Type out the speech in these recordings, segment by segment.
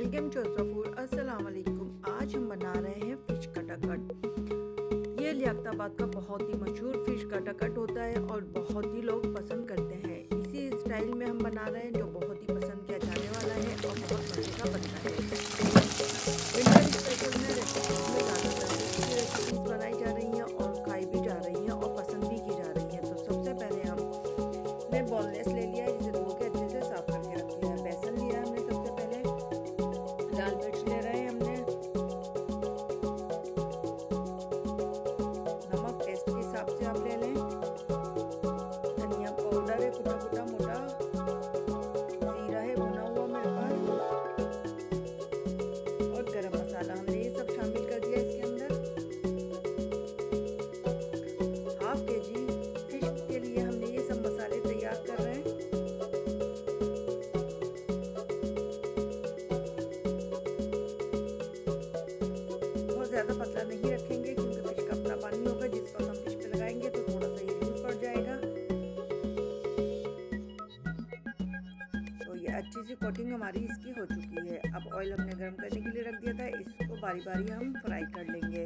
Welcome to सफूर। अस्सलाम वालेकुम। आज हम बना रहे हैं फिश कटाकट। ये लियाकताबाद का बहुत ही मशहूर फिश कटाकट होता है और बहुत ही लोग पसंद करते हैं। इसी स्टाइल में हम बना रहे हैं जो बहुत ही पसंद किया जाने वाला है और बहुत मज़े का बनता है। विंटर स्पेशल में रेसिपीज में ज़्यादातर इसकी रेसिपीज बनाई जा रही हैं और खाई भी जा रही हैं और पसंद भी की जा रही हैं। तो सबसे पहले हमने बोनलेस ले लिया है, जिसे धो के अच्छे से साफ करके रख लिया है। बेसन लिया है हमने, सबसे पहले लाल मिर्च ले रहे हैं हमने, नमक टेस्ट के हिसाब से आप ले लें, धनिया पाउडर है कुटा कुटा मोटा, जीरा है भुना हुआ मेरे पास, और गरम मसाला हमने ये सब शामिल कर दिया इसके अंदर। हाफ केजी फिश के लिए हमने ये सब मसाले तैयार कर रहे हैं। बहुत ज़्यादा पतला नहीं रखेंगे क्योंकि फिश का अपना पानी होगा, जिस पर हम फिश पे लगाएंगे तो थोड़ा सा ये लूज पड़ जाएगा। तो ये अच्छी सी कोटिंग हमारी इसकी हो चुकी है। अब ऑयल हमने गर्म करने के लिए रख दिया था, इसको बारी बारी हम फ्राई कर लेंगे।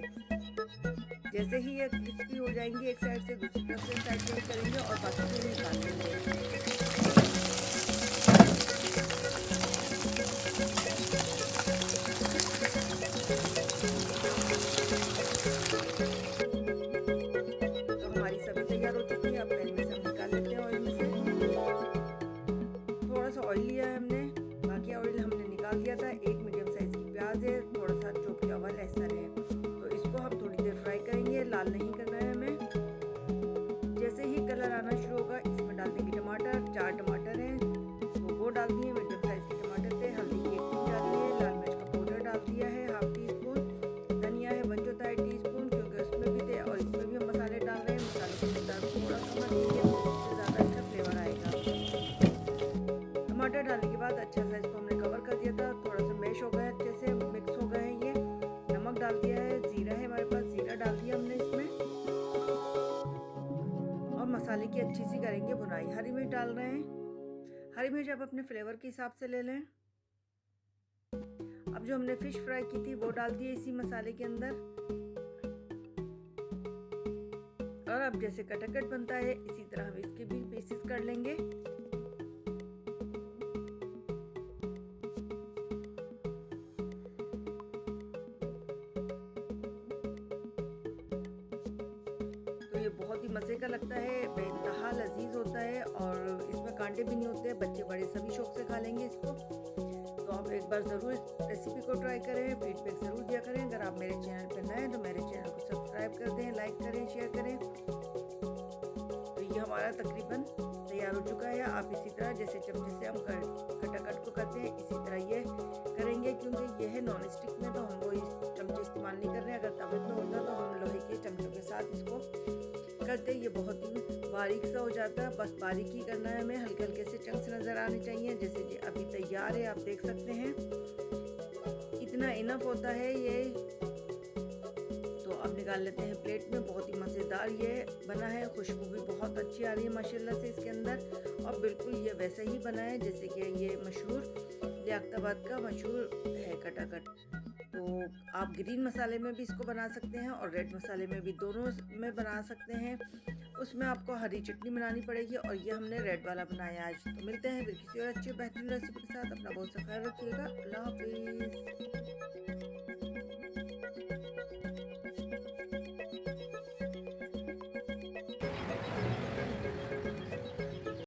जैसे ही ये क्रिस्पी हो जाएंगी एक साइड से, दूसरी तरफ से साइड चेंज करेंगे और बाकी को निकाल लेंगे। तो हमारी सब्जी तैयार हो चुकी है। अब पैन में से हम निकाल लेते हैं ऑयल में से। थोड़ा सा ऑयल लिया है हमने, बाकी ऑयल हमने निकाल दिया था। एक मीडियम साइज की प्याज है, थोड़ा सा चॉप किया हुआ लहसुन है। तो इसको हम थोड़ी देर फ्राई करेंगे, लाल नहीं करना है हमें। जैसे ही कलर आना शुरू होगा इसमें डाल देंगे टमाटर। 4 टमाटर हैं तो वो डाल दिए, मीडियम साइज के टमाटर थे। हल्दी की 1 टीस्पून डाली है, लाल मिर्च का पाउडर डाल दिया है हाफ टी स्पून, धनिया है 1/4 टीस्पून क्योंकि उसमें भी थे और इसमें भी हम मसाले डाल रहे हैं। मसाले की मकदार थोड़ा सा देंगे तो उससे ज़्यादा अच्छा फ्लेवर आएगा। टमाटर डालने के बाद अच्छा सा इसको हमने कवर कर दिया था, थोड़ा सा मैश हो गया, अच्छे से मिक्स हो गए हैं ये। नमक डाल दिया है, जीरा है हमारे पास, जीरा डाल दिया हमने इसमें और मसाले की अच्छी सी करेंगे भुनाई। हरी मिर्च डाल रहे हैं, हरी मिर्च आप अपने फ्लेवर के हिसाब से ले लें। अब जो हमने फिश फ्राई की थी वो डाल दिए इसी मसाले के अंदर। और अब जैसे कटाकट बनता है इसी तरह हम इसके भी पीसेस कर लेंगे। तो ये बहुत ही मज़े का लगता है, बेइंतहा लजीज होता है और इसमें कांटे भी नहीं होते। बच्चे बड़े सभी शौक से खा लेंगे इसको। तो आप एक बार ज़रूर इस रेसिपी को ट्राई करें, फीडबैक ज़रूर दिया करें। अगर आप मेरे चैनल पर नए हैं तो मेरे चैनल को सब्सक्राइब कर दें, लाइक करें, शेयर करें। तो ये हमारा तकरीबन तैयार हो चुका है। आप इसी तरह जैसे चमचे से हम कटाकट को करते हैं इसी तरह ये करेंगे, क्योंकि ये है नॉन स्टिक में तो हम वो चमचे इस्तेमाल नहीं कर रहे हैं। अगर तवे में होता तो हम लोहे के चमचों के साथ इसको करते। ये बहुत ही बारीक सा हो जाता है, बस बारीक ही करना है हमें। हल्के हल्के से चंक्स नज़र आने चाहिए। जैसे कि अभी तैयार है, आप देख सकते हैं इतना इनफ होता है ये। तो अब निकाल लेते हैं प्लेट में। बहुत ही मज़ेदार ये बना है, खुशबू भी बहुत अच्छी आ रही है माशाल्लाह से इसके अंदर। और बिल्कुल ये वैसा ही बना है जैसे कि ये मशहूर लियाकताबाद का मशहूर है कटाकट। तो आप ग्रीन मसाले में भी इसको बना सकते हैं और रेड मसाले में भी, दोनों में बना सकते हैं। उसमें आपको हरी चटनी बनानी पड़ेगी और ये हमने रेड वाला बनाया आज। तो मिलते हैं फिर किसी और अच्छी बेहतरीन रेसिपी के साथ। अपना बहुत सा ख्याल रखिएगा। अल्लाह हाफिज़।